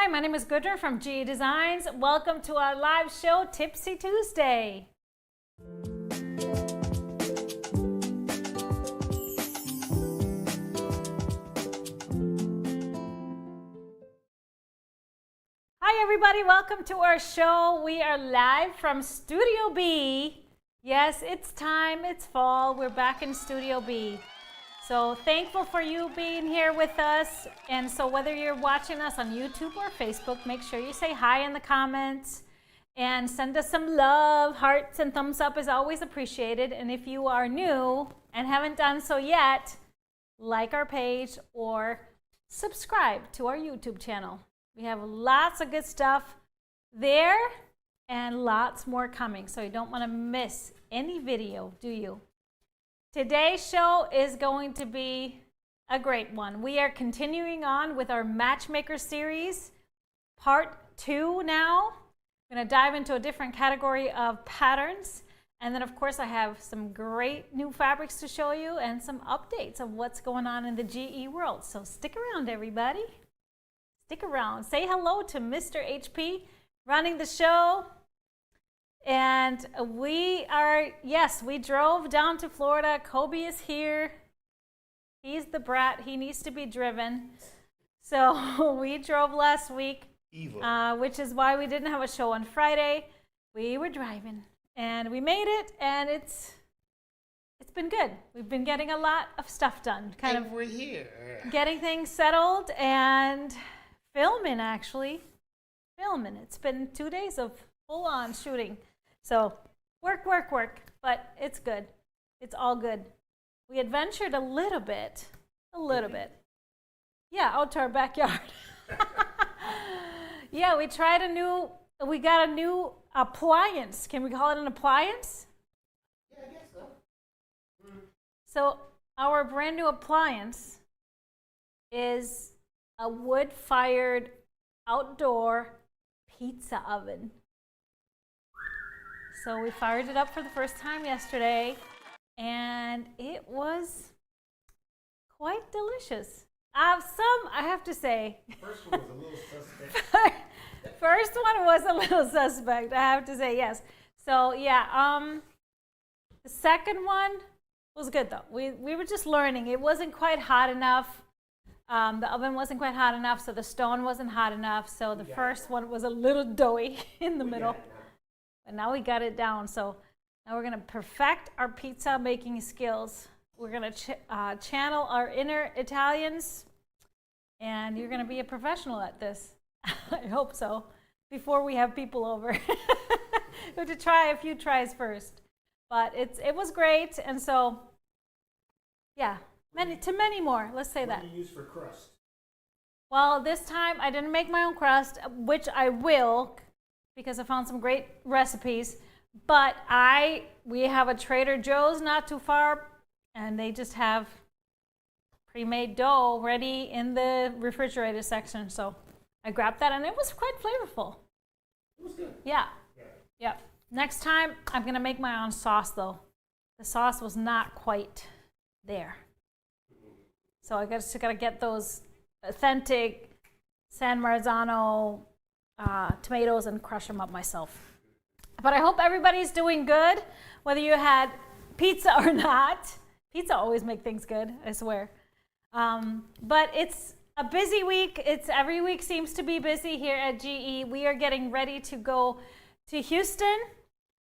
Hi, my name is Goody from GE Designs. Welcome to our live show, Tipsy Tuesday. Hi everybody, welcome to our show. We are live from Studio B. Yes, it's time, it's fall. We're back in Studio B. So thankful for you being here with us. And so whether you're watching us on YouTube or Facebook, make sure you say hi in the comments and send us some love. Hearts and thumbs up is always appreciated. And if you are new and haven't done so yet, like our page or subscribe to our YouTube channel. We have lots of good stuff there and lots more coming. So you don't want to miss any video, do you? Today's show is going to be a great one. We are continuing on with our Matchmaker Series, part 2 now. I'm going to dive into a different category of patterns. And then, of course, I have some great new fabrics to show you and some updates of what's going on in the GE world. So stick around, everybody. Stick around. Say hello to Mr. HP running the show. And we are, yes, we drove down to Florida. Kobe is here. He's the brat. He needs to be driven. So we drove last week, which is why we didn't have a show on Friday. We were driving and we made it, and it's been good. We've been getting a lot of stuff done. We're here. Getting things settled and filming, actually. Filming. It's been 2 days of full-on shooting. So work, but it's good. It's all good. We adventured a little bit. Yeah, out to our backyard. Yeah, we got a new appliance. Can we call it an appliance? Yeah, I guess so. So our brand new appliance is a wood-fired outdoor pizza oven. So we fired it up for the first time yesterday, and it was quite delicious. I have to say. First one was a little suspect. First one was a little suspect, I have to say, yes. So yeah, the second one was good though. We were just learning. It wasn't quite hot enough. The oven wasn't quite hot enough, so the stone wasn't hot enough. So the first one was a little doughy in the middle. But now we got it down. So now we're going to perfect our pizza making skills. We're going to channel our inner Italians, and you're going to be a professional at this. I hope so, before we have people over. We have to try a few tries first. But it was great, and so, yeah, many more. Let's say that. What do you use for crust? Well, this time I didn't make my own crust, which I will, because I found some great recipes. But we have a Trader Joe's not too far, and they just have pre-made dough ready in the refrigerator section. So I grabbed that, and it was quite flavorful. It was good. Yeah. Next time I'm gonna make my own sauce though. The sauce was not quite there, so I just gotta get those authentic San Marzano tomatoes and crush them up myself. But I hope everybody's doing good, whether you had pizza or not. Pizza always makes things good, I swear. But it's a busy week. Every week seems to be busy here at GE. We are getting ready to go to Houston.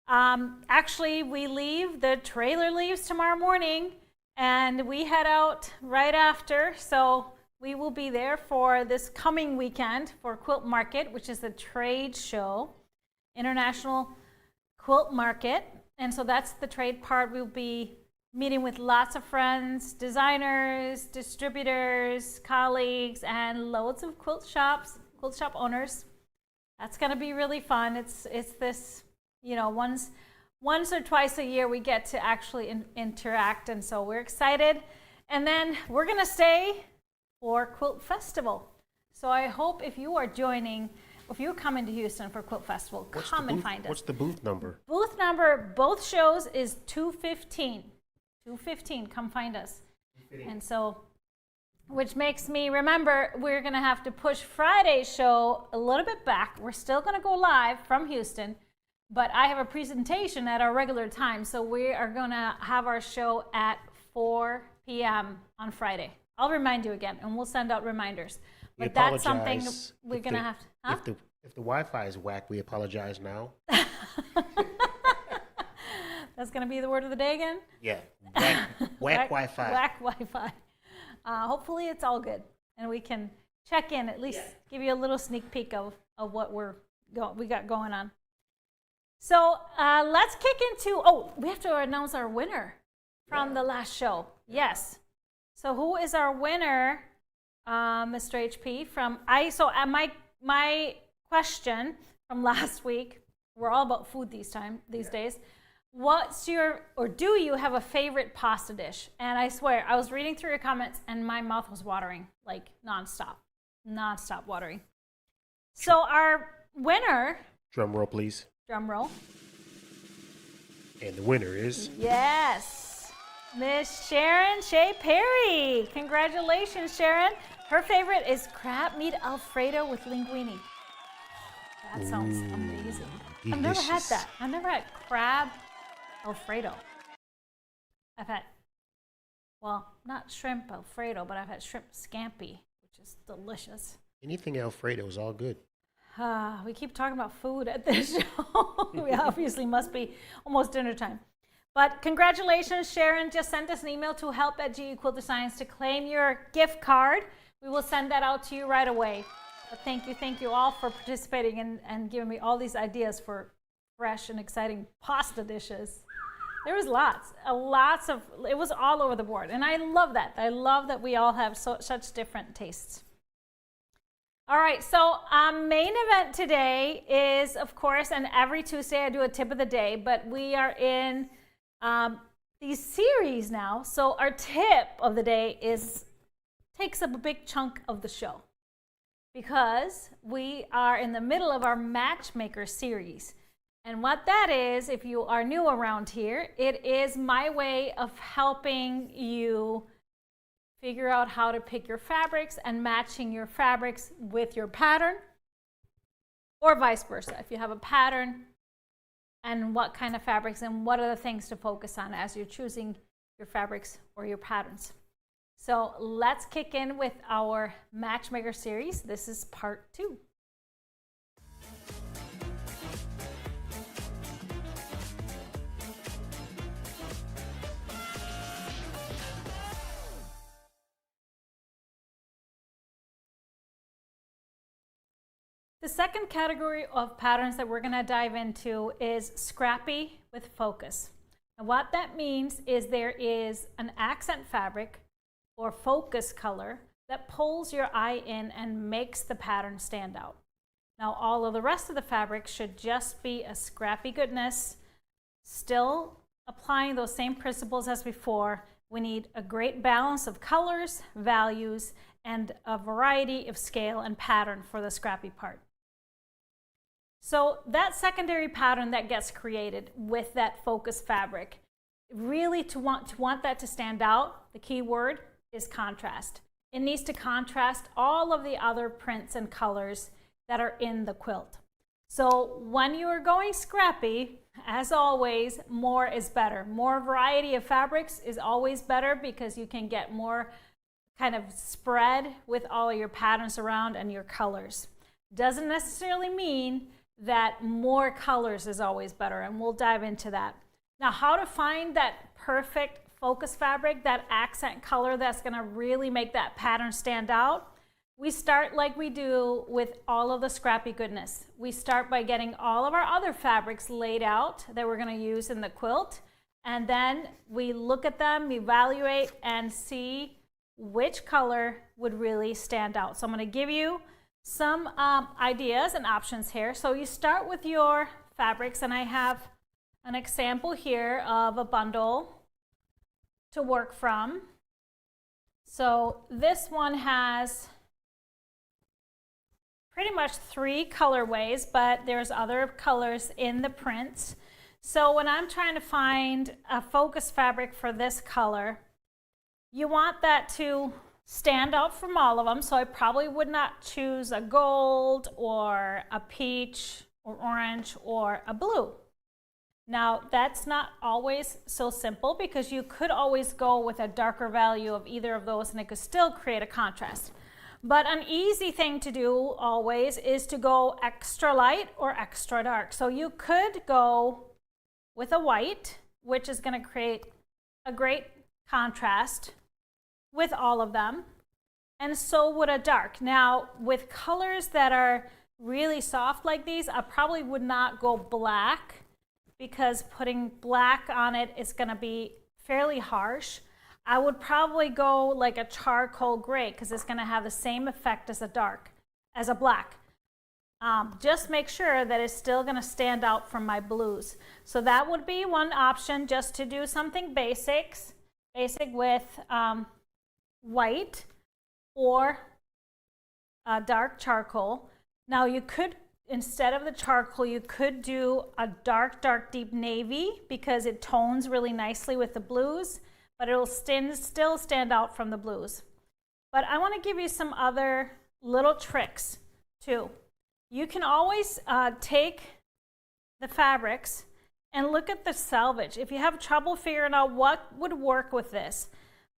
Actually, the trailer leaves tomorrow morning, and we head out right after. So we will be there for this coming weekend for Quilt Market, which is the trade show, International Quilt Market. And so that's the trade part. We'll be meeting with lots of friends, designers, distributors, colleagues, and loads of quilt shop owners. That's going to be really fun. It's this, once or twice a year we get to actually interact, and so we're excited. And then we're going to stay for Quilt Festival. So I hope if you're coming to Houston for Quilt Festival, come and find us. What's the booth number? Booth number, both shows, is 215. 215, come find us. And so which makes me remember we're going to have to push Friday's show a little bit back. We're still going to go live from Houston, but I have a presentation at our regular time, so we are going to have our show at 4 p.m. on Friday. I'll remind you again, and we'll send out reminders. But that's something we're going to have to... Huh? If the Wi-Fi is whack, we apologize now. That's going to be the word of the day again? Yeah, whack Wi-Fi. Whack Wi-Fi. Hopefully it's all good, and we can check in, at least give you a little sneak peek of what we got going on. So let's kick into, we have to announce our winner from the last show. Yes. So who is our winner, Mr. HP? My question from last week, we're all about food these days. Do you have a favorite pasta dish? And I swear, I was reading through your comments and my mouth was watering, like nonstop watering. So our winner. Drum roll, please. Drum roll. And the winner is. Yes, Miss Sharon Shea Perry. Congratulations, Sharon. Her favorite is crab meat Alfredo with linguine. That sounds amazing. Delicious. I've never had that. I've never had crab Alfredo. I've had, not shrimp Alfredo, but I've had shrimp scampi, which is delicious. Anything Alfredo is all good. We keep talking about food at this show. We obviously must be almost dinner time. But congratulations, Sharon. Just send us an email to help@GUQuilterScience to claim your gift card. We will send that out to you right away. But thank you all for participating and giving me all these ideas for fresh and exciting pasta dishes. There was lots of, it was all over the board. And I love that. I love that we all have such different tastes. All right, so main event today is, of course, and every Tuesday I do a tip of the day, but we are in these series now. So our tip of the day takes up a big chunk of the show because we are in the middle of our Matchmaker Series. And what that is, if you are new around here, it is my way of helping you figure out how to pick your fabrics and matching your fabrics with your pattern, or vice versa. If you have a pattern, and what kind of fabrics and what are the things to focus on as you're choosing your fabrics or your patterns. So let's kick in with our Matchmaker Series. This is part 2. The second category of patterns that we're going to dive into is Scrappy with focus. And what that means is there is an accent fabric or focus color that pulls your eye in and makes the pattern stand out. Now all of the rest of the fabric should just be a scrappy goodness, still applying those same principles as before. We need a great balance of colors, values, and a variety of scale and pattern for the scrappy part. So that secondary pattern that gets created with that focus fabric, really to want that to stand out, the key word is contrast. It needs to contrast all of the other prints and colors that are in the quilt. So when you are going scrappy, as always, more is better. More variety of fabrics is always better because you can get more kind of spread with all of your patterns around and your colors. Doesn't necessarily mean that more colors is always better, and we'll dive into that. Now, how to find that perfect focus fabric, that accent color that's going to really make that pattern stand out. We start like we do with all of the scrappy goodness. We start by getting all of our other fabrics laid out that we're going to use in the quilt, and then we look at them, evaluate, and see which color would really stand out. So I'm going to give you some ideas and options here. So you start with your fabrics, and I have an example here of a bundle to work from. So this one has pretty much 3 colorways, but there's other colors in the prints. So when I'm trying to find a focus fabric for this color, you want that to stand out from all of them. So I probably would not choose a gold or a peach or orange or a blue. Now, that's not always so simple because you could always go with a darker value of either of those and it could still create a contrast. But an easy thing to do always is to go extra light or extra dark. So you could go with a white, which is going to create a great contrast with all of them. And so would a dark. Now, with colors that are really soft like these, I probably would not go black, because putting black on it is going to be fairly harsh. I would probably go like a charcoal gray because it's going to have the same effect as a black. Just make sure that it's still going to stand out from my blues. So that would be one option, just to do something basic with white or dark charcoal. Now you could, instead of the charcoal, you could do a dark deep navy because it tones really nicely with the blues, but it'll still stand out from the blues. But I want to give you some other little tricks too. You can always take the fabrics and look at the salvage. If you have trouble figuring out what would work with this,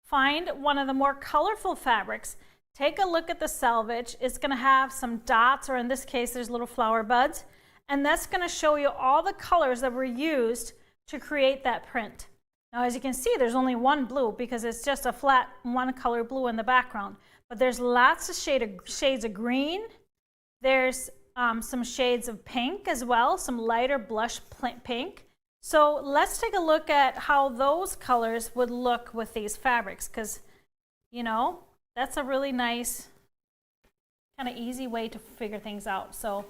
find one of the more colorful fabrics. Take a look at the salvage. It's going to have some dots, or in this case, there's little flower buds. And that's going to show you all the colors that were used to create that print. Now, as you can see, there's only one blue because it's just a flat one color blue in the background. But there's lots of shades of green. There's some shades of pink as well, some lighter blush pink. So let's take a look at how those colors would look with these fabrics, because, you know, that's a really nice, kind of easy way to figure things out. So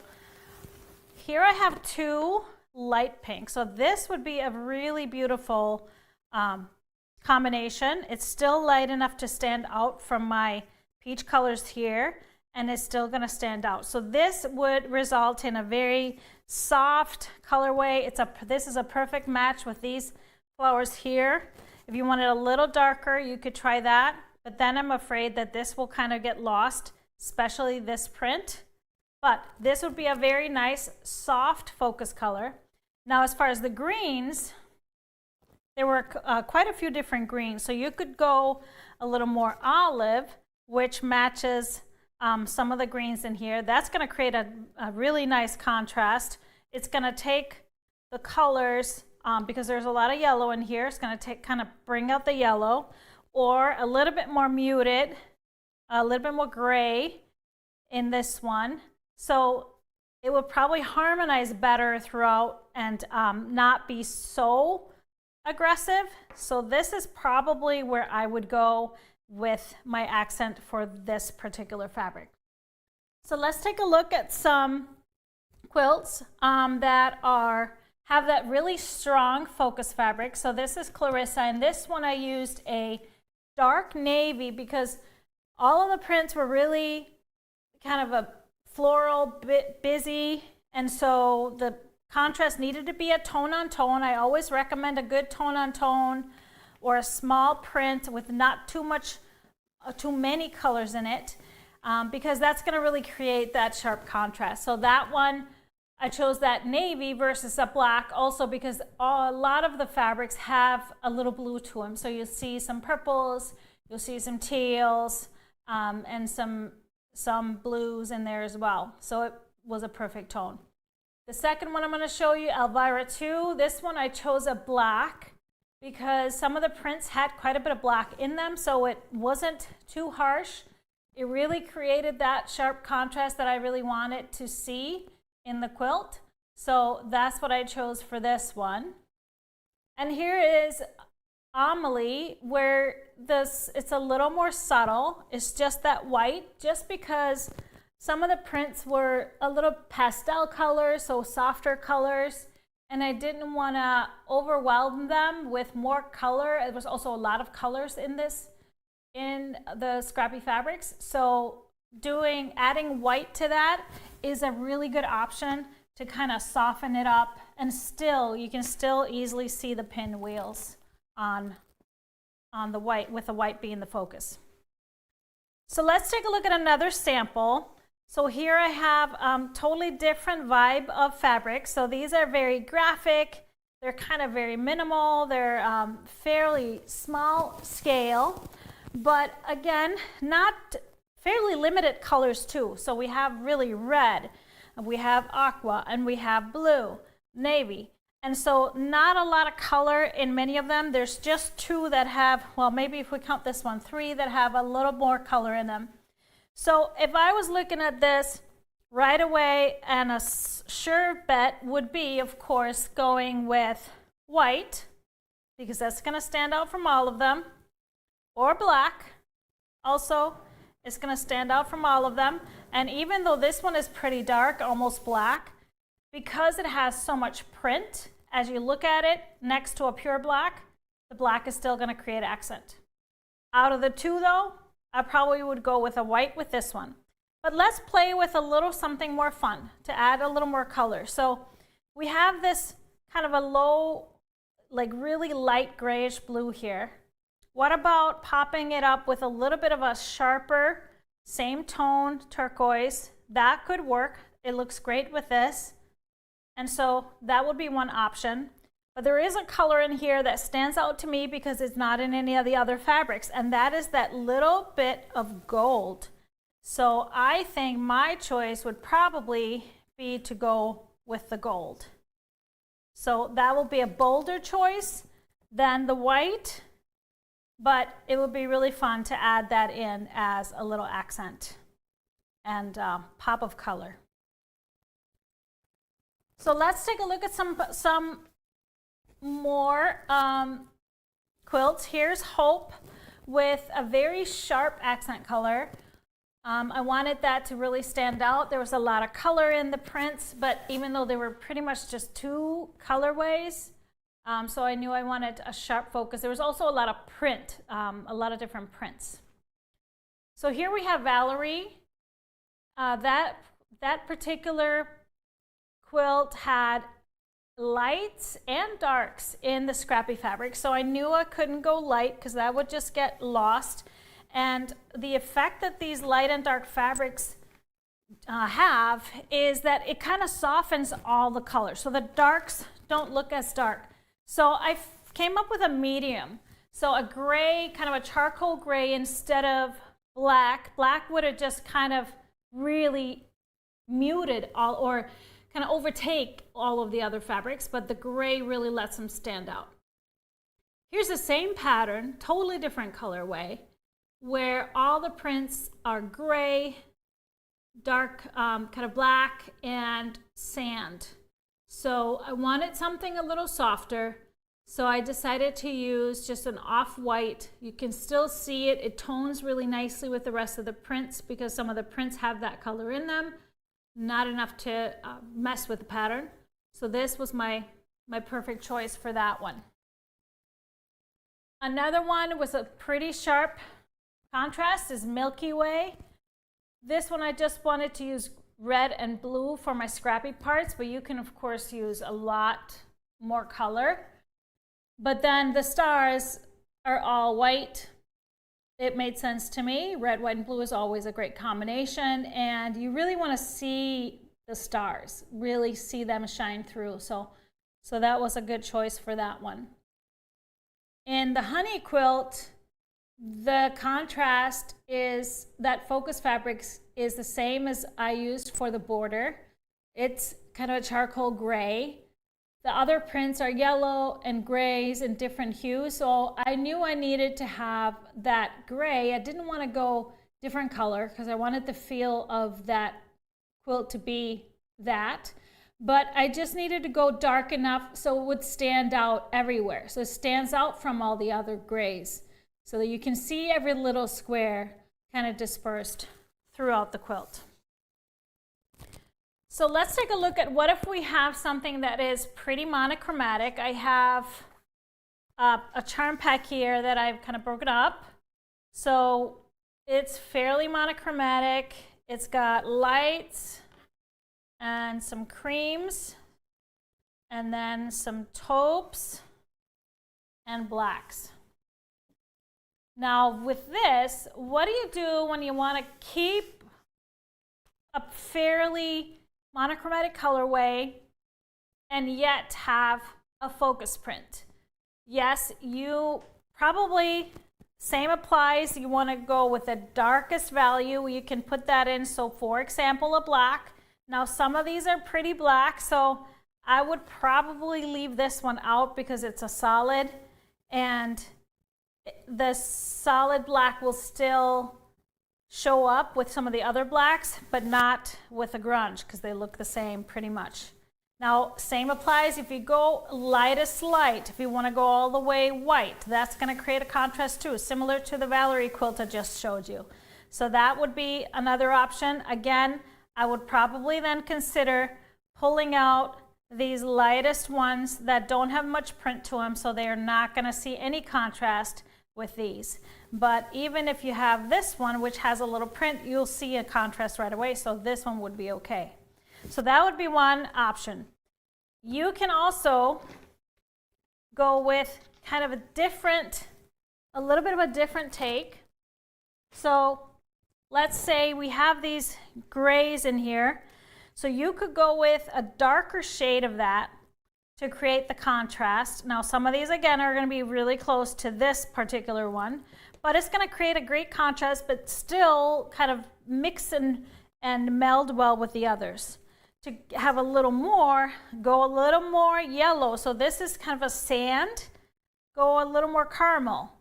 here I have two light pink. So this would be a really beautiful combination. It's still light enough to stand out from my peach colors here, and it's still going to stand out. So this would result in a very soft colorway. This is a perfect match with these flowers here. If you wanted a little darker, you could try that. But then I'm afraid that this will kind of get lost, especially this print. But this would be a very nice, soft focus color. Now, as far as the greens, there were quite a few different greens. So you could go a little more olive, which matches some of the greens in here. That's going to create a really nice contrast. It's going to take the colors, because there's a lot of yellow in here, it's going to kind of bring out the yellow. Or a little bit more muted, a little bit more gray in this one. So it will probably harmonize better throughout and not be so aggressive. So this is probably where I would go with my accent for this particular fabric. So let's take a look at some quilts that have that really strong focus fabric. So this is Clarissa, and this one I used a dark navy because all of the prints were really kind of a floral, bit busy, and so the contrast needed to be a tone on tone. I always recommend a good tone on tone or a small print with not too many colors in it, because that's going to really create that sharp contrast. So that one, I chose that navy versus a black also because a lot of the fabrics have a little blue to them. So you'll see some purples, you'll see some teals, and some blues in there as well. So it was a perfect tone. The second one I'm going to show you, Elvira 2. This one I chose a black because some of the prints had quite a bit of black in them, so it wasn't too harsh. It really created that sharp contrast that I really wanted to see in the quilt. So that's what I chose for this one. And here is Amelie, where it's a little more subtle. It's just that white, just because some of the prints were a little pastel colors, so softer colors, and I didn't want to overwhelm them with more color. There was also a lot of colors in the Scrappy fabrics. So adding white to that is a really good option to kind of soften it up, and you can still easily see the pinwheels on the white, with the white being the focus. So let's take a look at another sample. So here I have totally different vibe of fabric. So these are very graphic. They're kind of very minimal. They're fairly small scale, but again, not fairly limited colors too. So we have really red, we have aqua, and we have blue, navy. And so not a lot of color in many of them. There's just 2 that have, well, maybe if we count this one, 3 that have a little more color in them. So if I was looking at this right away, and a sure bet would be, of course, going with white, because that's going to stand out from all of them, or black. Also, it's going to stand out from all of them. And even though this one is pretty dark, almost black, because it has so much print, as you look at it next to a pure black, the black is still going to create accent. Out of the 2 though, I probably would go with a white with this one. But let's play with a little something more fun to add a little more color. So we have this kind of a low, like really light grayish blue here. What about popping it up with a little bit of a sharper, same tone turquoise? That could work. It looks great with this. And so that would be one option. But there is a color in here that stands out to me because it's not in any of the other fabrics, and that is that little bit of gold. So I think my choice would probably be to go with the gold. So that will be a bolder choice than the white, but it would be really fun to add that in as a little accent and pop of color. So let's take a look at some more quilts. Here's Hope with a very sharp accent color. I wanted that to really stand out. There was a lot of color in the prints, but even though they were pretty much just 2 colorways, so I knew I wanted a sharp focus. There was also a lot of print, a lot of different prints. So here we have Valerie. That particular quilt had lights and darks in the Scrappy fabric, so I knew I couldn't go light because that would just get lost. And the effect that these light and dark fabrics have is that it kind of softens all the colors, so the darks don't look as dark. So I came up with a medium, so a gray, kind of a charcoal gray instead of black. Black would have just kind of really muted all, or kind of overtake all of the other fabrics, but the gray really lets them stand out. Here's the same pattern, totally different colorway, where all the prints are gray, dark, kind of black, and sand. So I wanted something a little softer, so I decided to use just an off-white. You can still see it. It tones really nicely with the rest of the prints because some of the prints have that color in them. Not enough to mess with the pattern. So this was my perfect choice for that one. Another one was a pretty sharp contrast is Milky Way. This one I just wanted to use red and blue for my Scrappy parts, but you can of course use a lot more color. But then the stars are all white. It made sense to me. Red, white, and blue is always a great combination, and you really want to see the stars, really see them shine through. So that was a good choice for that one. In the honey quilt, the contrast is that focus fabrics is the same as I used for the border. It's kind of a charcoal gray. The other prints are yellow and grays in different hues, so I knew I needed to have that gray. I didn't want to go different color because I wanted the feel of that quilt to be that, but I just needed to go dark enough so it would stand out everywhere. So it stands out from all the other grays so that you can see every little square kind of dispersed throughout the quilt. So let's take a look at what if we have something that is pretty monochromatic. I have a charm pack here that I've kind of broken up. So it's fairly monochromatic. It's got lights and some creams and then some taupes and blacks. Now with this, what do you do when you want to keep a fairly monochromatic colorway and yet have a focus print? Yes, you probably, same applies, you want to go with the darkest value. You can put that in, so for example, a black. Now some of these are pretty black, so I would probably leave this one out because it's a solid, and the solid black will still show up with some of the other blacks, but not with a grunge because they look the same pretty much. Now, same applies if you go lightest light. If you want to go all the way white, that's going to create a contrast too, similar to the Valerie quilt I just showed you. So that would be another option. Again, I would probably then consider pulling out these lightest ones that don't have much print to them, so they are not going to see any contrast with these. But even if you have this one, which has a little print, you'll see a contrast right away, so this one would be okay. So that would be one option. You can also go with kind of a little bit of a different take. So let's say we have these grays in here. So you could go with a darker shade of that to create the contrast. Now some of these again are going to be really close to this particular one, but it's going to create a great contrast, but still kind of mix and meld well with the others. To have a little more, go a little more yellow. So this is kind of a sand, go a little more caramel.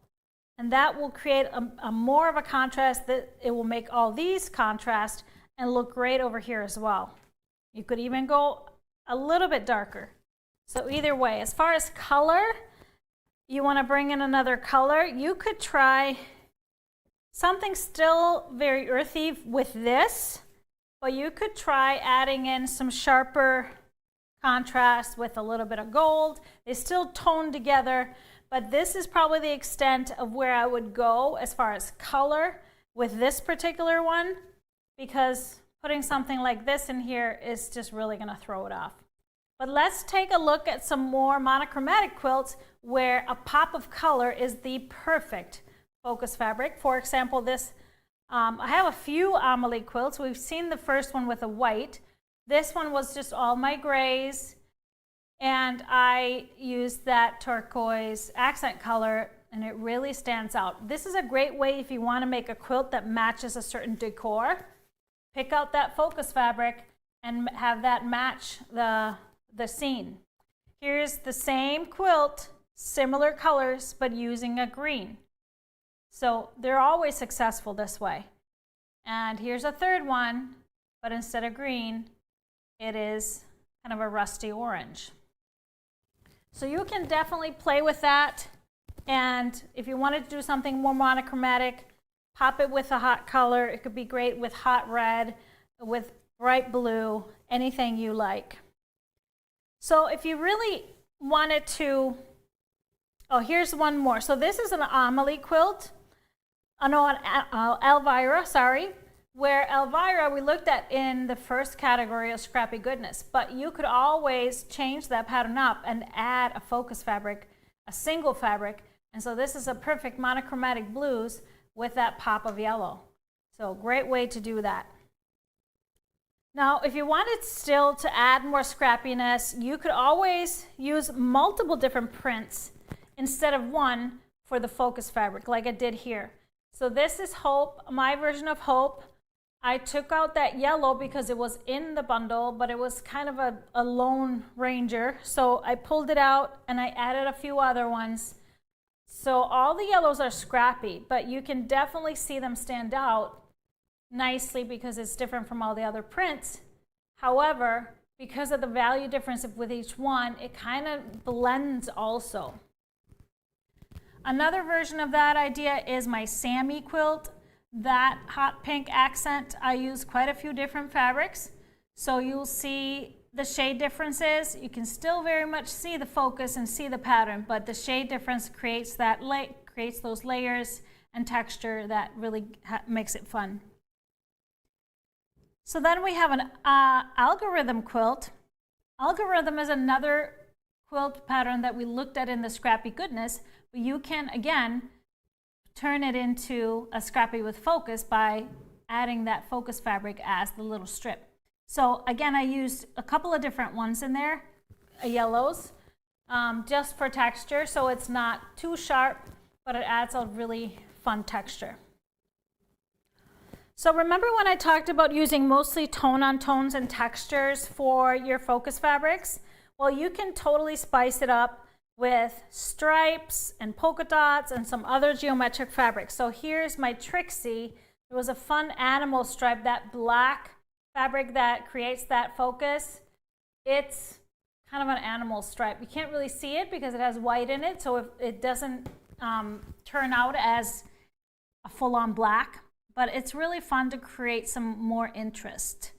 And that will create a more of a contrast, that it will make all these contrast and look great over here as well. You could even go a little bit darker. So either way, as far as color, you want to bring in another color. You could try something still very earthy with this, but you could try adding in some sharper contrast with a little bit of gold. They still tone together, but this is probably the extent of where I would go as far as color with this particular one, because putting something like this in here is just really going to throw it off. But let's take a look at some more monochromatic quilts where a pop of color is the perfect focus fabric. For example, this, I have a few Amelie quilts. We've seen the first one with a white. This one was just all my grays, and I used that turquoise accent color, and it really stands out. This is a great way if you want to make a quilt that matches a certain decor. Pick out that focus fabric and have that match the scene. Here's the same quilt, similar colors, but using a green. So they're always successful this way. And here's a third one, but instead of green, it is kind of a rusty orange. So you can definitely play with that. And if you wanted to do something more monochromatic, pop it with a hot color. It could be great with hot red, with bright blue, anything you like. So if you really wanted to, oh, here's one more. So this is an Amelie quilt. No, an Elvira, sorry. Where Elvira we looked at in the first category of scrappy goodness. But you could always change that pattern up and add a focus fabric, a single fabric. And so this is a perfect monochromatic blues with that pop of yellow. So great way to do that. Now, if you wanted still to add more scrappiness, you could always use multiple different prints instead of one for the focus fabric, like I did here. So this is Hope, my version of Hope. I took out that yellow because it was in the bundle, but it was kind of a lone ranger. So I pulled it out and I added a few other ones. So all the yellows are scrappy, but you can definitely see them stand out nicely because it's different from all the other prints. However, because of the value difference with each one, it kind of blends also. Another version of that idea is my Sammy quilt. That hot pink accent, I use quite a few different fabrics. So you'll see the shade differences. You can still very much see the focus and see the pattern, but the shade difference creates those layers and texture that really makes it fun. So then we have an algorithm quilt. Algorithm is another quilt pattern that we looked at in the Scrappy Goodness, but you can, again, turn it into a Scrappy with focus by adding that focus fabric as the little strip. So again, I used a couple of different ones in there, yellows, just for texture, so it's not too sharp, but it adds a really fun texture. So remember when I talked about using mostly tone-on-tones and textures for your focus fabrics? Well, you can totally spice it up with stripes and polka dots and some other geometric fabrics. So here's my Trixie. It was a fun animal stripe, that black fabric that creates that focus. It's kind of an animal stripe. You can't really see it because it has white in it, so if it doesn't turn out as a full-on black, but it's really fun to create some more interest.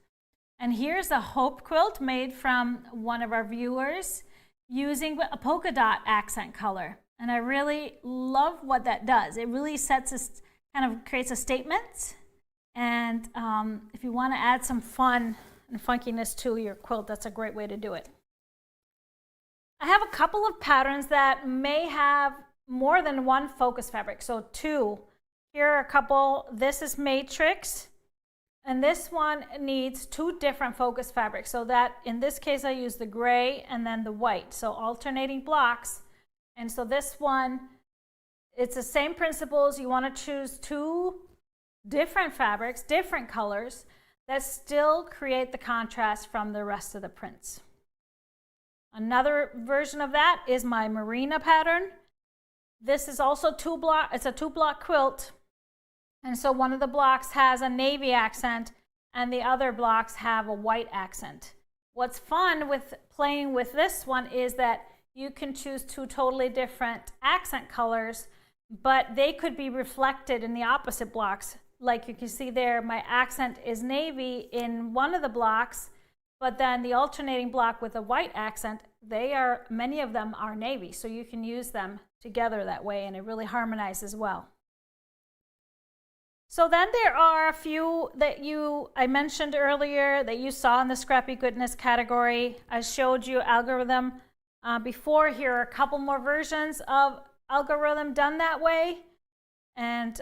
And here's a hope quilt made from one of our viewers using a polka dot accent color. And I really love what that does. It really sets a, kind of creates a statement. And if you want to add some fun and funkiness to your quilt, that's a great way to do it. I have a couple of patterns that may have more than one focus fabric, so two. Here are a couple. This is Matrix, and this one needs two different focus fabrics. So that in this case I use the gray and then the white, so alternating blocks. And so this one, it's the same principles. You want to choose two different fabrics, different colors that still create the contrast from the rest of the prints. Another version of that is my Marina pattern. This is also it's a 2-block quilt. And so one of the blocks has a navy accent and the other blocks have a white accent. What's fun with playing with this one is that you can choose two totally different accent colors, but they could be reflected in the opposite blocks. Like you can see there, my accent is navy in one of the blocks, but then the alternating block with a white accent, many of them are navy, so you can use them together that way and it really harmonizes well. So then there are a few that I mentioned earlier that you saw in the Scrappy Goodness category. I showed you algorithm before. Here are a couple more versions of algorithm done that way. And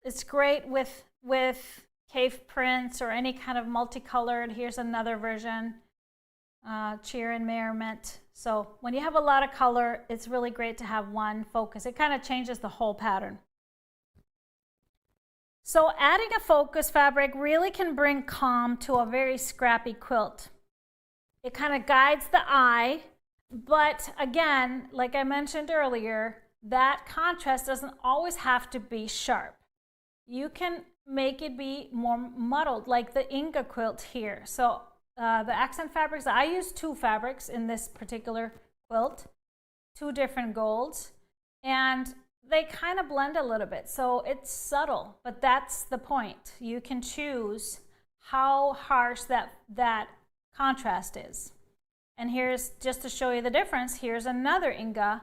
it's great with cave prints or any kind of multicolored. Here's another version, cheer and merriment. So when you have a lot of color, it's really great to have one focus. It kind of changes the whole pattern. So adding a focus fabric really can bring calm to a very scrappy quilt. It kind of guides the eye, but again, like I mentioned earlier, that contrast doesn't always have to be sharp. You can make it be more muddled, like the Inga quilt here. So the accent fabrics, I use two fabrics in this particular quilt, two different golds, and they kind of blend a little bit, so it's subtle, but that's the point. You can choose how harsh that contrast is. And here's, just to show you the difference, here's another Inga,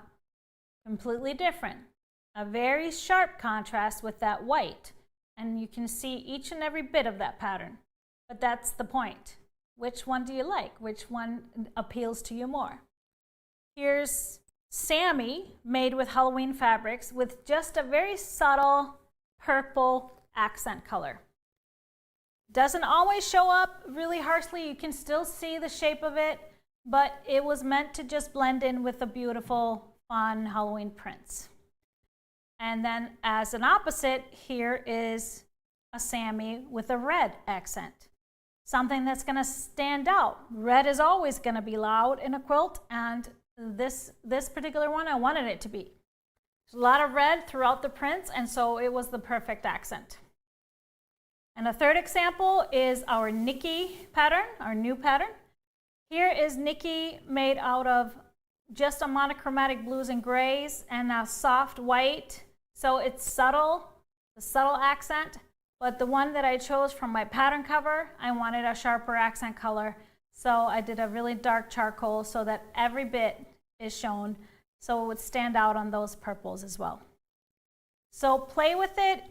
completely different. A very sharp contrast with that white. And you can see each and every bit of that pattern. But that's the point. Which one do you like? Which one appeals to you more? Here's Sammy, made with Halloween fabrics, with just a very subtle purple accent color. Doesn't always show up really harshly. You can still see the shape of it, but it was meant to just blend in with the beautiful, fun Halloween prints. And then as an opposite, here is a Sammy with a red accent. Something that's going to stand out. Red is always going to be loud in a quilt, and this particular one, I wanted it to be. There's a lot of red throughout the prints, and so it was the perfect accent. And a third example is our Nikki pattern, our new pattern. Here is Nikki made out of just a monochromatic blues and grays and a soft white. So it's subtle, the subtle accent, but the one that I chose from my pattern cover, I wanted a sharper accent color. So I did a really dark charcoal so that every bit is shown, so it would stand out on those purples as well. So play with it.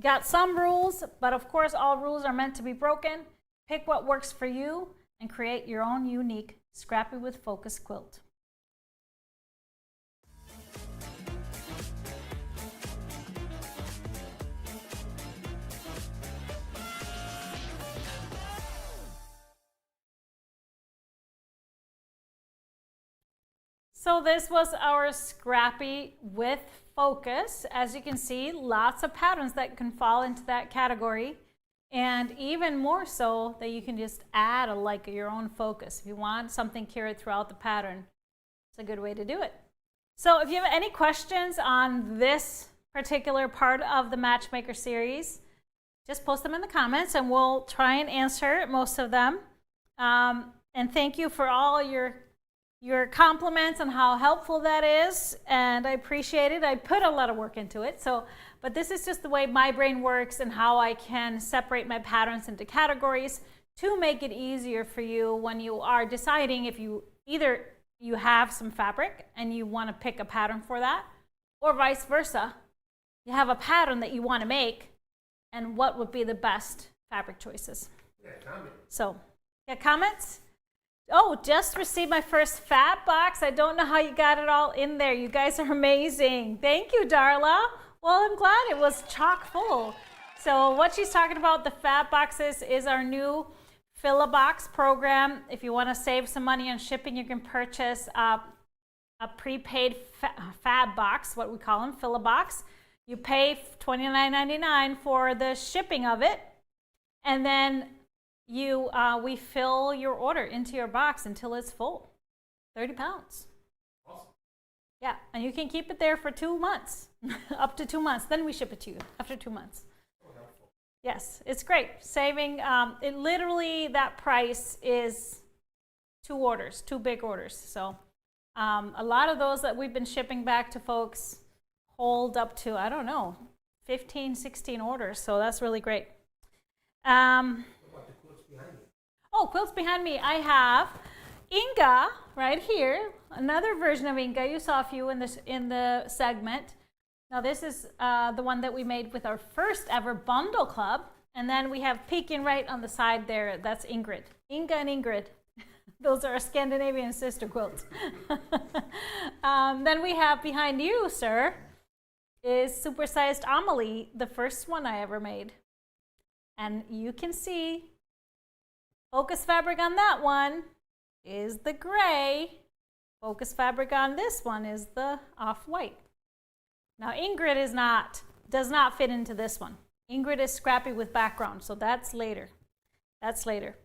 Got some rules, but of course all rules are meant to be broken. Pick what works for you and create your own unique Scrappy with Focus quilt. So this was our Scrappy with focus. As you can see, lots of patterns that can fall into that category. And even more so that you can just add your own focus. If you want something carried throughout the pattern, it's a good way to do it. So if you have any questions on this particular part of the Matchmaker series, just post them in the comments and we'll try and answer most of them. And thank you for all your compliments on how helpful that is, and I appreciate it. I put a lot of work into it, but this is just the way my brain works and how I can separate my patterns into categories to make it easier for you when you are deciding if you have some fabric and you want to pick a pattern for that, or vice versa. You have a pattern that you want to make, and what would be the best fabric choices. Yeah, comment. So, yeah, comments? Oh, just received my first fab box. I don't know how you got it all in there. You guys are amazing. Thank you, Darla. Well, I'm glad it was chock full. So what she's talking about, the fab boxes, is our new Fill-A-Box program. If you want to save some money on shipping, you can purchase a prepaid fab box, what we call them, Fill-A-Box. You pay $29.99 for the shipping of it, and then we fill your order into your box until it's full. 30 pounds. Awesome. Yeah, and you can keep it there for 2 months, up to 2 months. Then we ship it to you after 2 months. Oh, helpful. Yes, it's great. Saving, it literally, that price is 2 orders, 2 big orders. So a lot of those that we've been shipping back to folks hold up to, I don't know, 15, 16 orders. So that's really great. Oh, quilts behind me. I have Inga right here. Another version of Inga. You saw a few in the segment. Now this is the one that we made with our first ever bundle club. And then we have peeking right on the side there. That's Ingrid. Inga and Ingrid. Those are our Scandinavian sister quilts. Then we have behind you, sir, is supersized Amelie, the first one I ever made. And you can see focus fabric on that one is the gray. Focus fabric on this one is the off-white. Now Ingrid does not fit into this one. Ingrid is Scrappy with background, so that's later. That's later.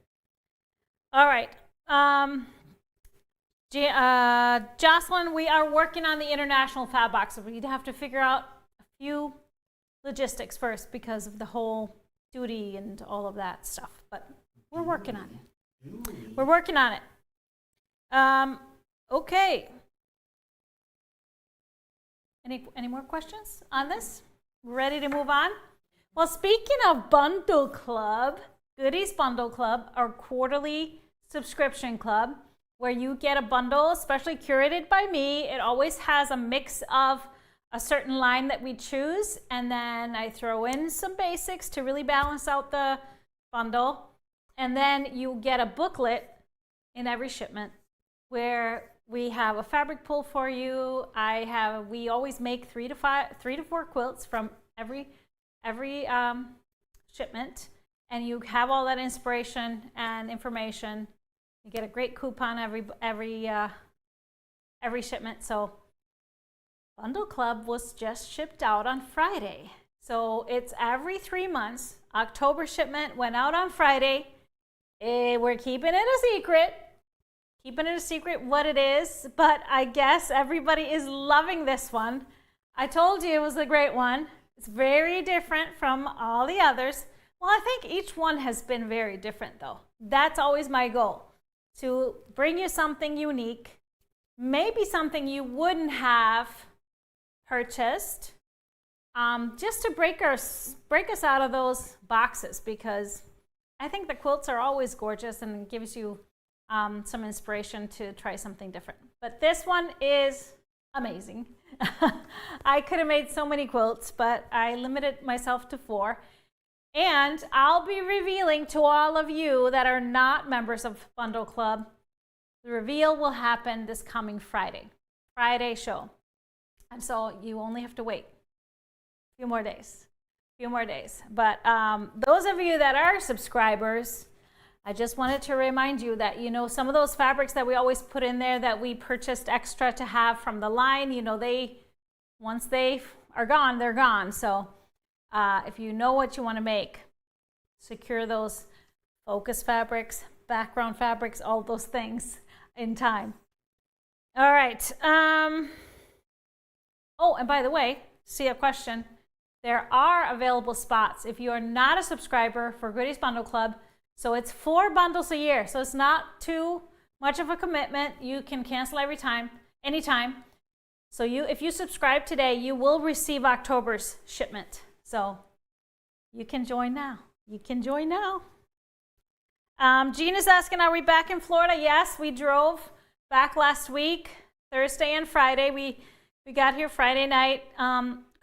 All right. Jocelyn, we are working on the international fab box. So we'd have to figure out a few logistics first because of the whole duty and all of that stuff, but we're working on it. We're working on it. Okay. Any more questions on this? We're ready to move on? Well, speaking of Bundle Club, Goody's Bundle Club, our quarterly subscription club, where you get a bundle, especially curated by me. It always has a mix of a certain line that we choose, and then I throw in some basics to really balance out the bundle. And then you get a booklet in every shipment where we have a fabric pool for you. We always make 3 to 4 quilts from every shipment, and you have all that inspiration and information. You get a great coupon every shipment. So Bundle Club was just shipped out on Friday. So it's every 3 months. October shipment went out on Friday. We're keeping it a secret. Keeping it a secret what it is, but I guess everybody is loving this one. I told you it was a great one. It's very different from all the others. Well, I think each one has been very different though. That's always my goal, to bring you something unique, maybe something you wouldn't have purchased, just to break us out of those boxes, because I think the quilts are always gorgeous and it gives you some inspiration to try something different. But this one is amazing. I could have made so many quilts, but I limited myself to 4. And I'll be revealing to all of you that are not members of Bundle Club. The reveal will happen this coming Friday show. And so you only have to wait a few more days. But those of you that are subscribers, I just wanted to remind you that, you know, some of those fabrics that we always put in there that we purchased extra to have from the line, you know, once they are gone, they're gone. So if you know what you want to make, secure those focus fabrics, background fabrics, all those things in time. All right. Oh, and by the way, see a question. There are available spots if you are not a subscriber for Goody's Bundle Club. So it's 4 bundles a year. So it's not too much of a commitment. You can cancel anytime. So if you subscribe today, you will receive October's shipment. So you can join now. You can join now. Jean is asking, are we back in Florida? Yes, we drove back last week, Thursday and Friday. We got here Friday night.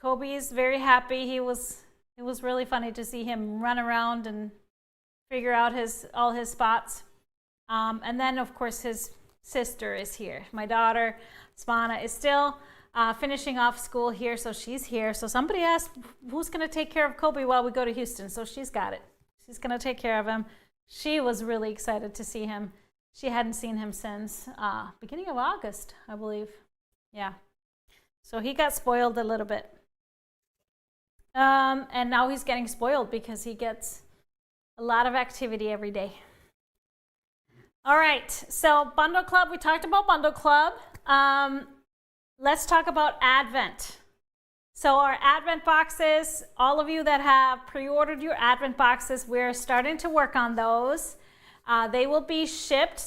Kobe is very happy. It was really funny to see him run around and figure out all his spots. And then, of course, his sister is here. My daughter, Svana, is still finishing off school here, so she's here. So somebody asked, who's going to take care of Kobe while we go to Houston? So she's got it. She's going to take care of him. She was really excited to see him. She hadn't seen him since beginning of August, I believe. Yeah. So he got spoiled a little bit. And now he's getting spoiled because he gets a lot of activity every day. All right, so Bundle Club, we talked about Bundle Club. Let's talk about Advent. So our Advent boxes, all of you that have pre-ordered your Advent boxes, we're starting to work on those. They will be shipped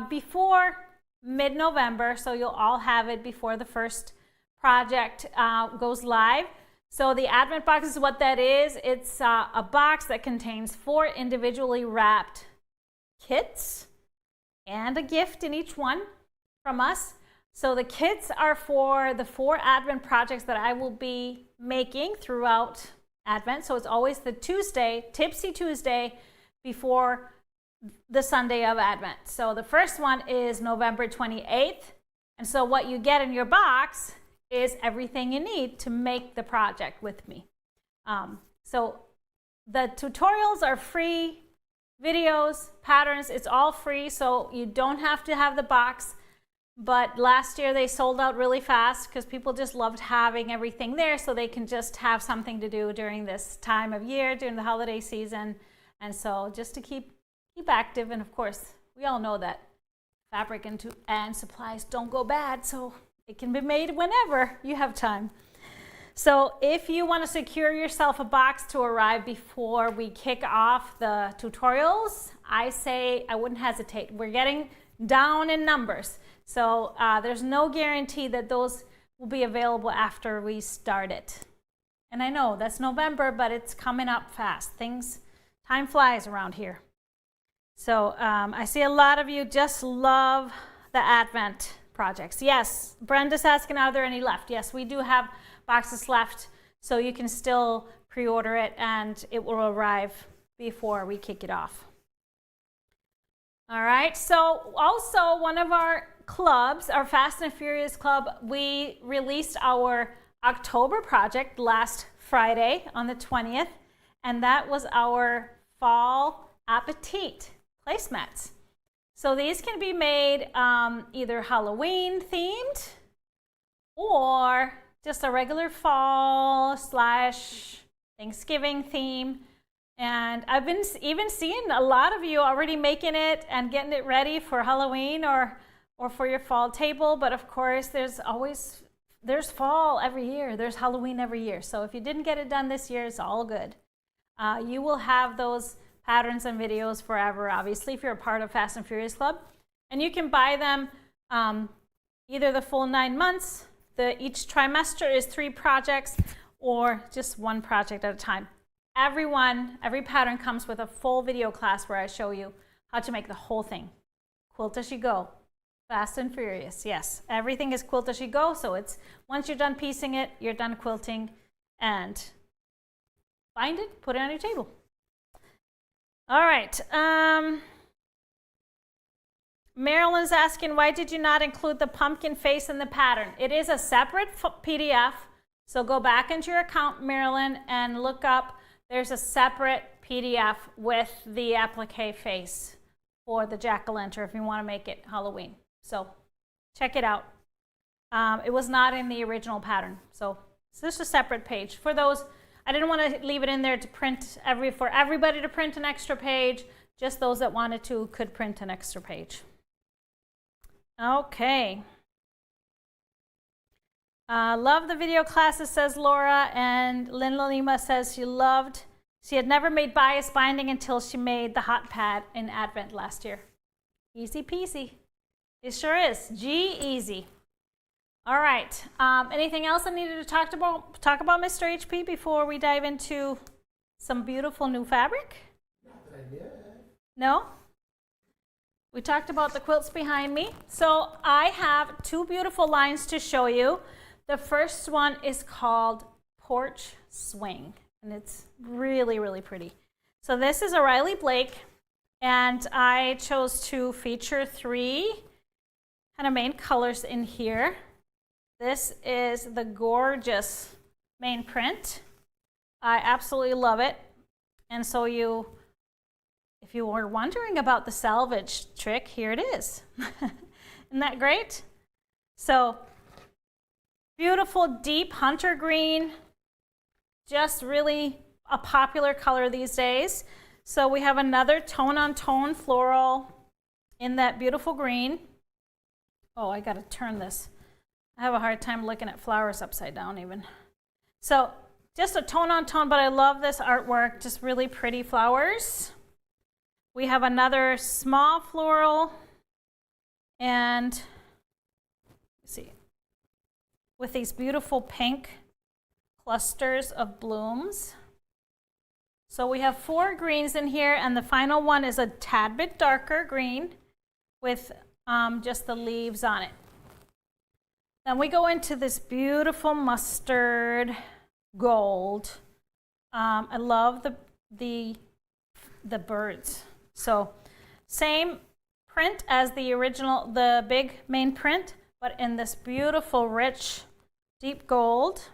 before mid-November, so you'll all have it before the first project goes live. So the Advent box is what that is. It's a box that contains 4 individually wrapped kits and a gift in each one from us. So the kits are for the 4 Advent projects that I will be making throughout Advent. So it's always the Tuesday, Tipsy Tuesday, before the Sunday of Advent. So the first one is November 28th. And so what you get in your box is everything you need to make the project with me. So the tutorials are free, videos, patterns, it's all free, so you don't have to have the box. But last year they sold out really fast because people just loved having everything there so they can just have something to do during this time of year, during the holiday season. And so just to keep active, and of course, we all know that fabric and supplies don't go bad, so it can be made whenever you have time. So if you want to secure yourself a box to arrive before we kick off the tutorials, I say I wouldn't hesitate. We're getting down in numbers. So there's no guarantee that those will be available after we start it. And I know that's November, but it's coming up fast. Time flies around here. So I see a lot of you just love the Advent projects. Yes, Brenda's asking, are there any left? Yes, we do have boxes left, so you can still pre-order it and it will arrive before we kick it off. All right, so also one of our clubs, our Fast and Furious Club, we released our October project last Friday on the 20th, and that was our fall appetit placemats. So these can be made either Halloween themed or just a regular fall / Thanksgiving theme. And I've been even seeing a lot of you already making it and getting it ready for Halloween or for your fall table. But of course, there's fall every year. There's Halloween every year. So if you didn't get it done this year, it's all good. You will have those patterns and videos forever, obviously, if you're a part of Fast and Furious Club. And you can buy them either the full 9 months, each trimester is 3 projects, or just 1 project at a time. Every pattern comes with a full video class where I show you how to make the whole thing. Quilt as you go, Fast and Furious, yes. Everything is quilt as you go, so it's once you're done piecing it, you're done quilting, and bind it, put it on your table. All right, Marilyn's asking, why did you not include the pumpkin face in the pattern? It is a separate PDF, so go back into your account, Marilyn, and look up. There's a separate PDF with the applique face for the jack-o'-lantern if you want to make it Halloween. So check it out. It was not in the original pattern, so it's just a separate page. For those, I didn't want to leave it in there to print for everybody to print an extra page. Just those that wanted to could print an extra page. Okay. Love the video classes, says Laura, and Lynn Lima says she had never made bias binding until she made the hot pad in Advent last year. Easy peasy. It sure is. G-easy. All right. Anything else I needed to talk about, Mr. HP, before we dive into some beautiful new fabric? No? We talked about the quilts behind me. So I have two beautiful lines to show you. The first one is called Porch Swing, and it's really, really pretty. So this is a Riley Blake, and I chose to feature three kind of main colors in here. This is the gorgeous main print. I absolutely love it. And so if you were wondering about the salvage trick, here it is. Isn't that great? So beautiful deep hunter green, just really a popular color these days. So we have another tone-on-tone floral in that beautiful green. Oh, I gotta turn this. I have a hard time looking at flowers upside down even. So just a tone-on-tone, but I love this artwork, just really pretty flowers. We have another small floral, and let's see, with these beautiful pink clusters of blooms. So we have 4 greens in here, and the final one is a tad bit darker green with just the leaves on it. Then we go into this beautiful mustard gold. I love the birds. So same print as the original, the big main print, but in this beautiful rich deep gold.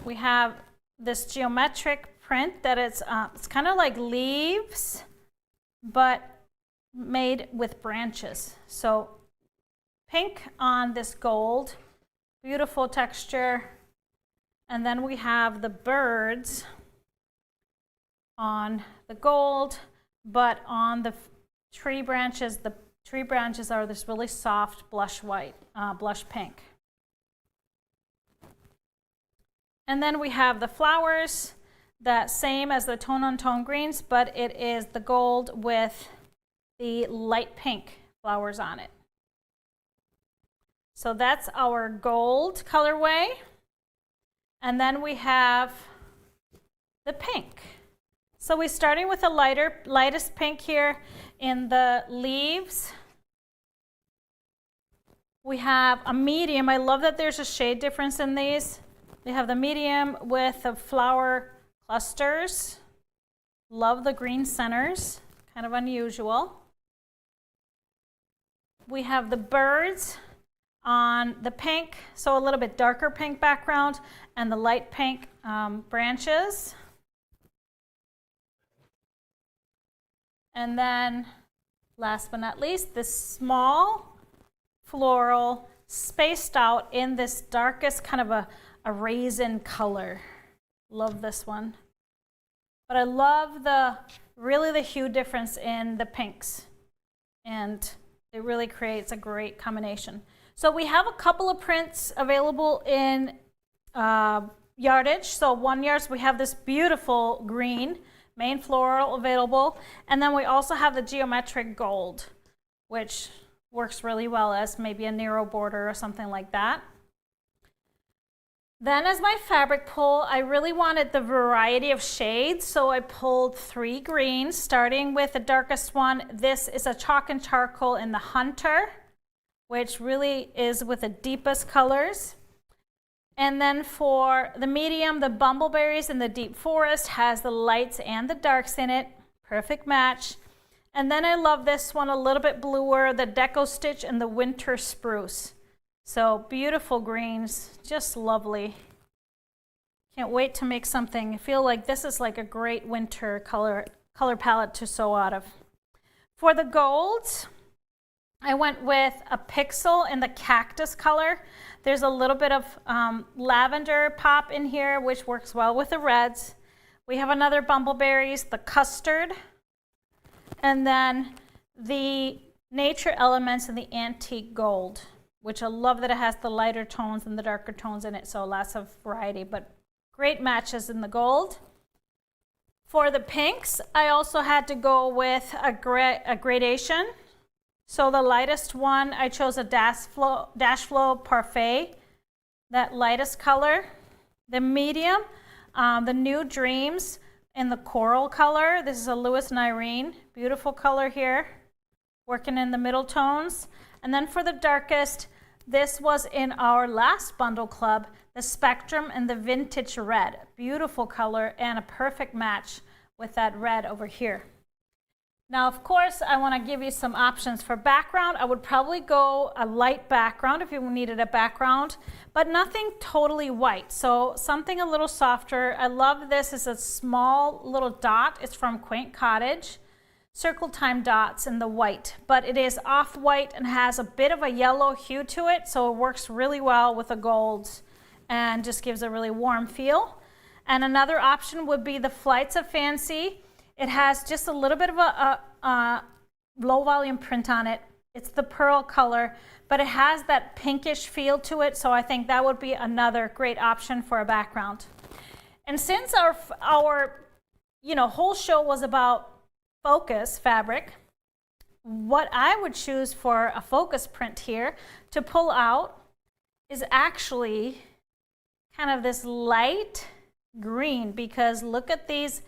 We have this geometric print that it's kind of like leaves, but made with branches. So pink on this gold, beautiful texture. And then we have the birds on the gold, but on the tree branches are this really soft blush white, blush pink. And then we have the flowers, that same as the tone-on-tone greens, but it is the gold with the light pink flowers on it. So that's our gold colorway. And then we have the pink. So we're starting with the lightest pink here in the leaves. We have a medium. I love that there's a shade difference in these. We have the medium with the flower clusters. Love the green centers, kind of unusual. We have the birds on the pink, so a little bit darker pink background, and the light pink branches. And then, last but not least, this small floral spaced out in this darkest kind of a raisin color. Love this one. But I love really the hue difference in the pinks. And it really creates a great combination. So we have a couple of prints available in yardage. So 1 yard, we have this beautiful green main floral available. And then we also have the geometric gold, which works really well as maybe a narrow border or something like that. Then as my fabric pull, I really wanted the variety of shades, so I pulled 3 greens, starting with the darkest one. This is a chalk and charcoal in the Hunter, which really is with the deepest colors. And then for the medium, the Bumbleberries in the Deep Forest has the lights and the darks in it. Perfect match. And then I love this one a little bit bluer, the Deco Stitch and the Winter Spruce. So beautiful greens, just lovely. Can't wait to make something. I feel like this is like a great winter color palette to sew out of. For the golds, I went with a pixel in the cactus color. There's a little bit of lavender pop in here, which works well with the reds. We have another bumbleberries, the custard, and then the nature elements and the antique gold, which I love that it has the lighter tones and the darker tones in it, so lots of variety, but great matches in the gold. For the pinks, I also had to go with a gradation. So the lightest one, I chose a Dash Flow Parfait, that lightest color. The medium, the New Dreams in the coral color. This is a Lewis and Irene, beautiful color here, working in the middle tones. And then for the darkest, this was in our last bundle club, the Spectrum and the Vintage Red. Beautiful color and a perfect match with that red over here. Now, of course, I want to give you some options for background. I would probably go a light background if you needed a background, but nothing totally white. So something a little softer. I love this. It's a small little dot. It's from Quaint Cottage. Circle time dots in the white, but it is off-white and has a bit of a yellow hue to it, so it works really well with the golds and just gives a really warm feel. And another option would be the Flights of Fancy. It has just a little bit of a low volume print on it. It's the pearl color, but it has that pinkish feel to it, so I think that would be another great option for a background. And since our whole show was about focus fabric, what I would choose for a focus print here to pull out is actually kind of this light green, because look at these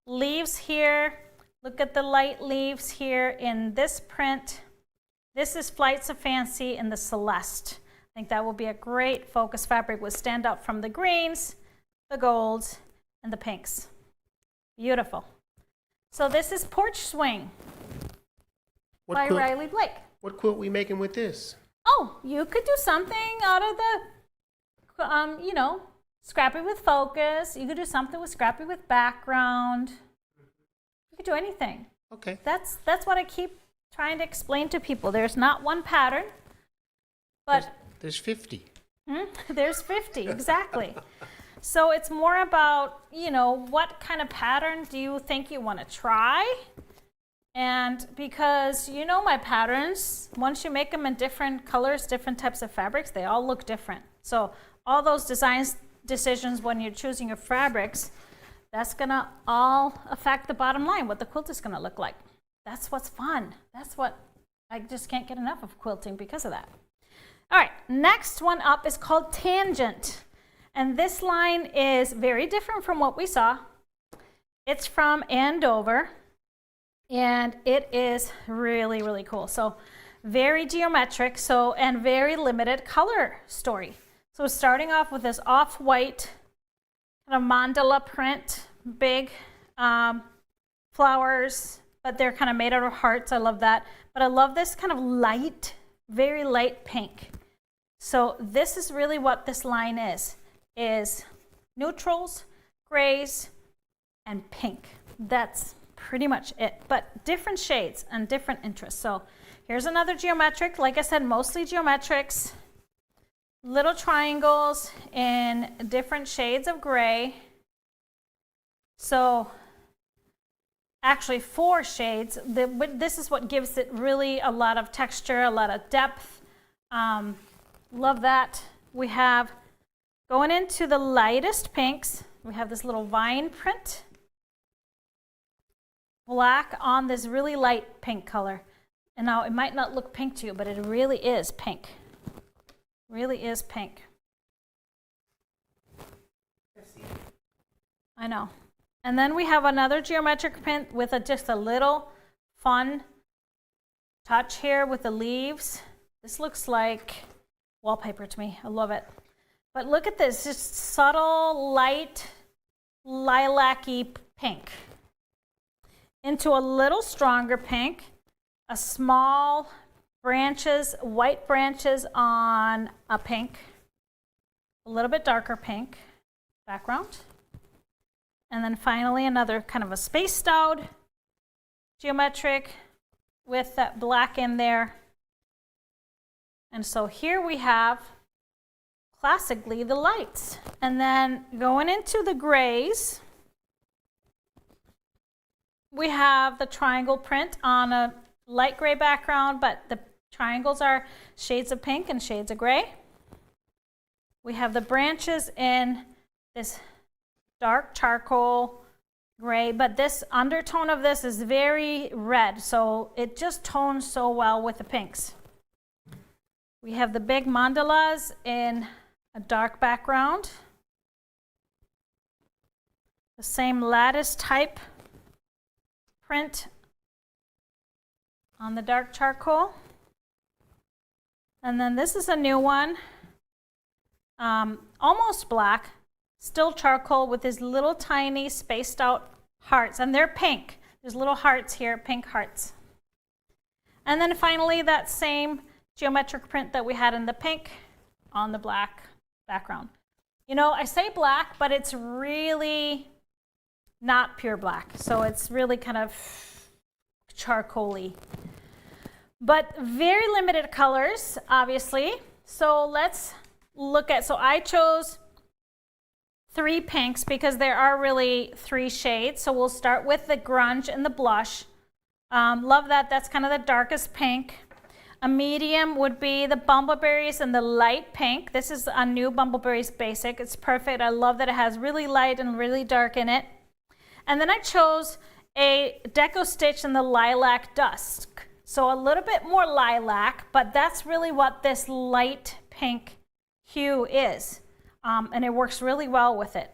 leaves here, look at the light leaves here in this print. This is Flights of Fancy in the Celeste. I think that will be a great focus fabric, would stand out from the greens, the golds, and the pinks. Beautiful. So this is Porch Swing by Riley Blake. What quilt we making with this? Oh, you could do something out of the, Scrappy with focus. You could do something with Scrappy with background. You could do anything. Okay. That's what I keep trying to explain to people. There's not one pattern, but there's 50. There's 50, exactly. So it's more about, what kind of pattern do you think you want to try? And because my patterns, once you make them in different colors, different types of fabrics, they all look different. So all those decisions when you're choosing your fabrics, that's gonna all affect the bottom line, what the quilt is gonna look like. That's what's fun. That's what, I just can't get enough of quilting because of that. All right, next one up is called Tangent. And this line is very different from what we saw. It's from Andover, and it is really, really cool. So very geometric, and very limited color story. So starting off with this off-white kind of mandala print, big flowers, but they're kind of made out of hearts. I love that. But I love this kind of light, very light pink. So this is really what this line is neutrals, grays, and pink. That's pretty much it, but different shades and different interests. So here's another geometric. Like I said, mostly geometrics. Little triangles in different shades of gray. So actually 4 shades. This is what gives it really a lot of texture, a lot of depth. Love that. We have, going into the lightest pinks, we have this little vine print. Black on this really light pink color. And now it might not look pink to you, but it really is pink. Really is pink. I know. And then we have another geometric print with just a little fun touch here with the leaves. This looks like wallpaper to me. I love it. But look at this, just subtle, light, lilac-y pink. Into a little stronger pink, a small branches, white branches on a pink, a little bit darker pink, background. And then finally another kind of a spaced out geometric with that black in there. And so here we have classically the lights. And then going into the grays, we have the triangle print on a light gray background, but the triangles are shades of pink and shades of gray. We have the branches in this dark charcoal gray, but this undertone of this is very red, so it just tones so well with the pinks. We have the big mandalas in a dark background. The same lattice type print on the dark charcoal. And then this is a new one, almost black, still charcoal with these little tiny spaced out hearts, and they're pink. There's little hearts here, pink hearts. And then finally that same geometric print that we had in the pink on the black background. You know, I say black, but it's really not pure black. So it's really kind of charcoaly. But very limited colors, obviously. So let's look at, so I chose 3 pinks because there are really 3 shades. So we'll start with the grunge and the blush. Love that, that's kind of the darkest pink. A medium would be the bumbleberries and the light pink. This is a new bumbleberries basic. It's perfect. I love that it has really light and really dark in it. And then I chose a deco stitch in the lilac dusk. So a little bit more lilac, but that's really what this light pink hue is. And it works really well with it.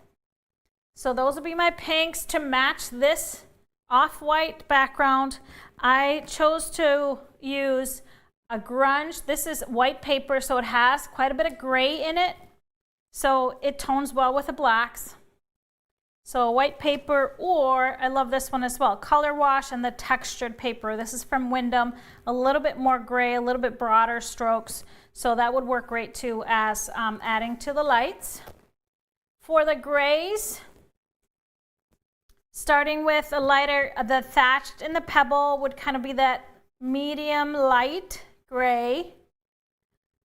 So those will be my pinks to match this off-white background. I chose to use a grunge. This is white paper, so it has quite a bit of gray in it. So it tones well with the blacks. So white paper, or I love this one as well, color wash and the textured paper. This is from Wyndham, a little bit more gray, a little bit broader strokes. So that would work great too as adding to the lights. For the grays, starting with a lighter, the thatched and the pebble would kind of be that medium light gray.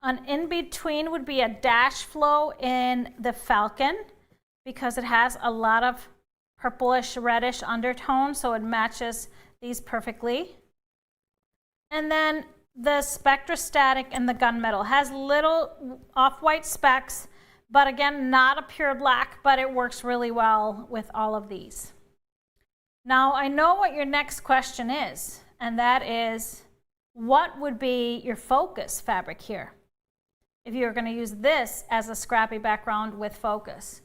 An in-between would be a dash flow in the falcon, because it has a lot of purplish reddish undertone, so it matches these perfectly. And then the spectrostatic and the gunmetal has little off-white specks, but again, not a pure black, but it works really well with all of these. Now I know what your next question is, and that is, what would be your focus fabric here if you're going to use this as a scrappy background with focus?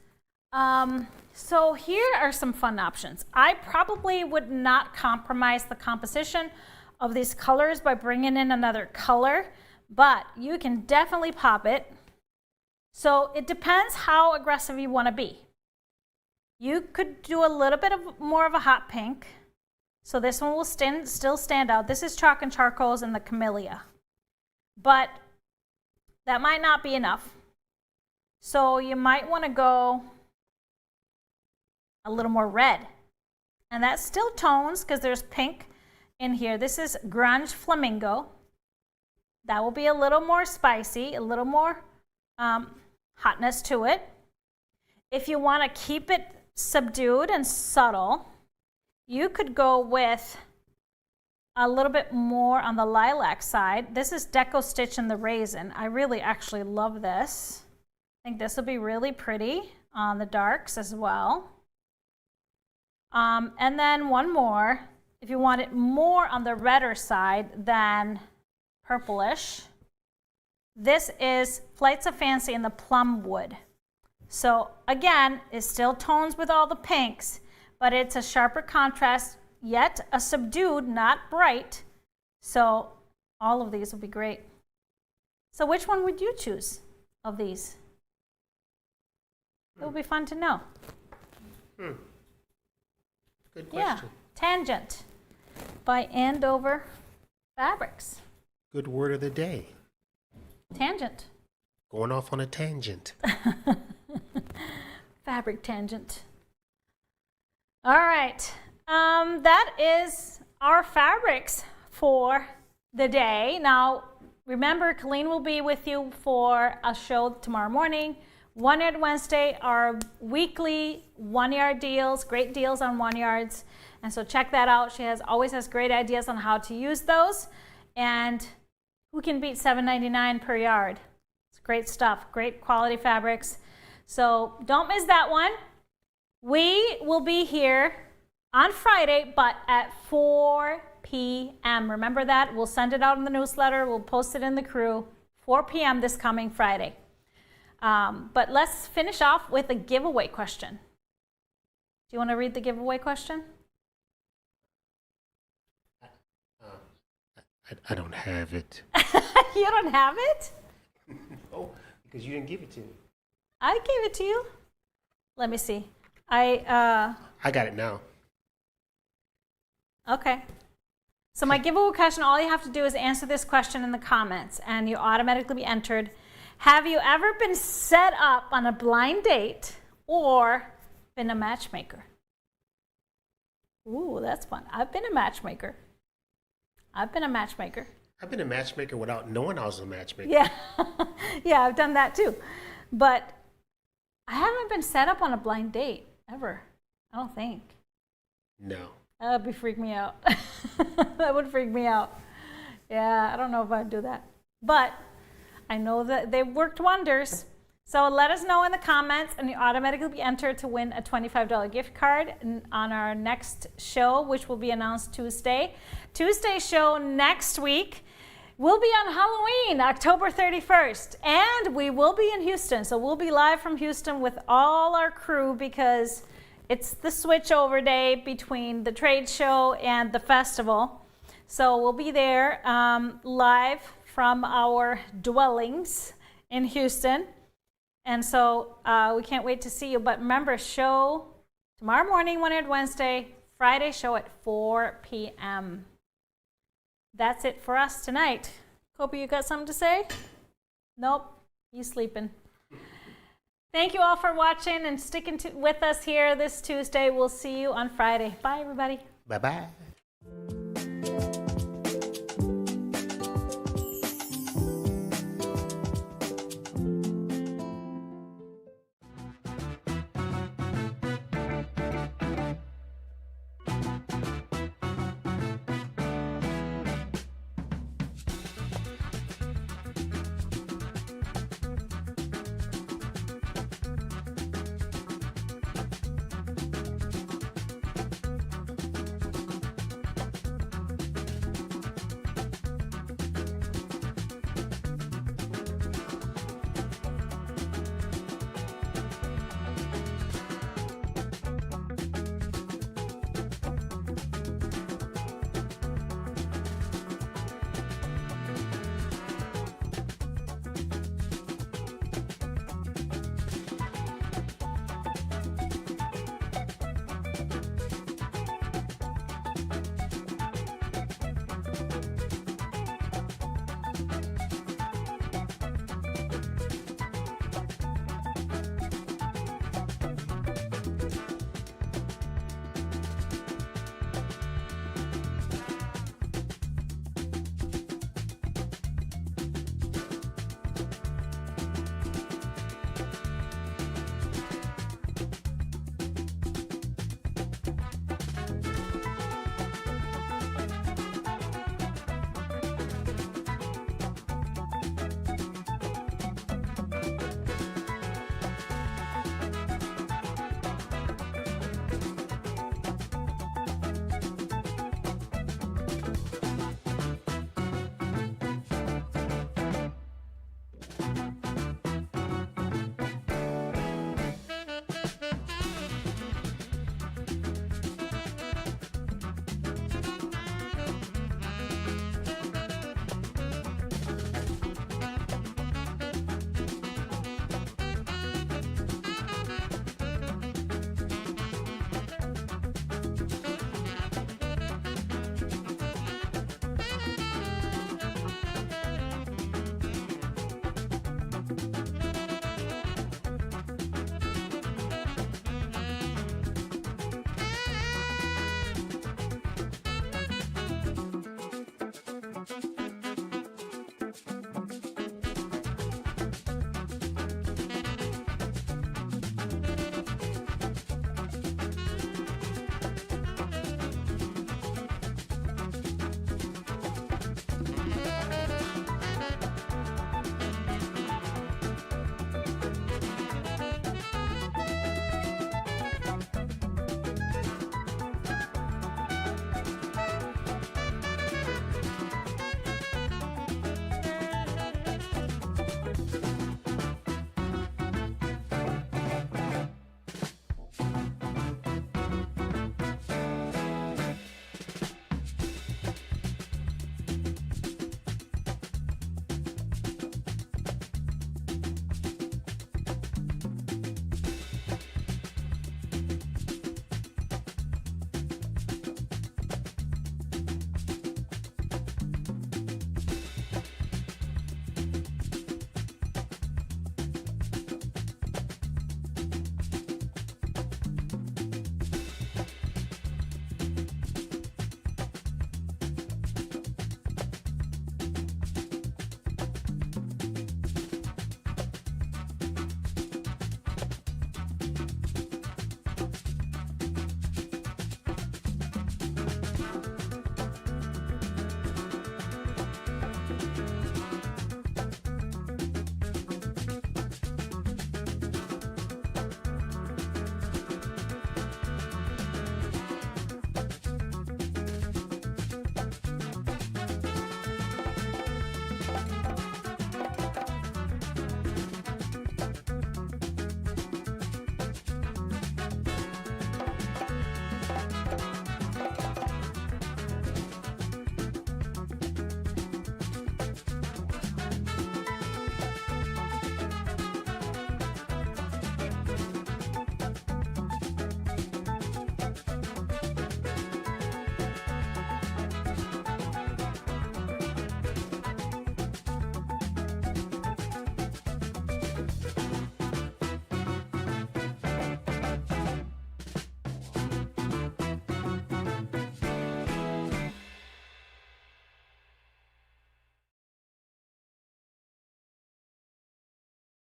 So here are some fun options. I probably would not compromise the composition of these colors by bringing in another color, but you can definitely pop it. So it depends how aggressive you want to be. You could do a little bit of more of a hot pink. So this one will still stand out. This is chalk and charcoals and the camellia, but that might not be enough. So you might want to go a little more red, and that still tones because there's pink in here. This is grunge flamingo. That will be a little more spicy, a little more hotness to it. If you want to keep it subdued and subtle, you could go with a little bit more on the lilac side. This is deco stitch in the raisin. I really actually love this. I think this will be really pretty on the darks as well. And then one more, if you want it more on the redder side than purplish, this is Flights of Fancy in the plum wood. So again, it still tones with all the pinks, but it's a sharper contrast, yet a subdued, not bright. So all of these will be great. So which one would you choose of these? It would be fun to know. Good question. Yeah, Tangent by Andover Fabrics. Good word of the day. Tangent. Going off on a tangent. fabric tangent. All right. That is our fabrics for the day. Now, remember, Colleen will be with you for a show tomorrow morning. 1 Yard Wednesday, our weekly 1 yard deals, great deals on 1 yards. And so check that out. She always has great ideas on how to use those. And who can beat $7.99 per yard? It's great stuff, great quality fabrics. So don't miss that one. We will be here on Friday, but at 4 p.m. Remember that? We'll send it out in the newsletter. We'll post it in the crew. 4 p.m. this coming Friday. But let's finish off with a giveaway question. Do you want to read the giveaway question? I don't have it. You don't have it? Oh, because you didn't give it to me. I gave it to you. Let me see. I got it now. Okay. So my giveaway question, all you have to do is answer this question in the comments and you automatically be entered. Have you ever been set up on a blind date or been a matchmaker? Ooh, that's fun. I've been a matchmaker. I've been a matchmaker without knowing I was a matchmaker. Yeah. Yeah, I've done that too. But I haven't been set up on a blind date ever. I don't think. No. That would freak me out. That would freak me out. Yeah, I don't know if I'd do that. But I know that they've worked wonders. So let us know in the comments and you automatically be entered to win a $25 gift card on our next show, which will be announced Tuesday. Tuesday's show next week will be on Halloween, October 31st. And we will be in Houston. So we'll be live from Houston with all our crew because it's the switchover day between the trade show and the festival. So we'll be there live from our dwellings in Houston. And so we can't wait to see you. But remember, show tomorrow morning, 1 Yard Wednesday, Friday show at 4 p.m. That's it for us tonight. Kobe, you got something to say? Nope, he's sleeping. Thank you all for watching and sticking with us here this Tuesday. We'll see you on Friday. Bye, everybody. Bye-bye.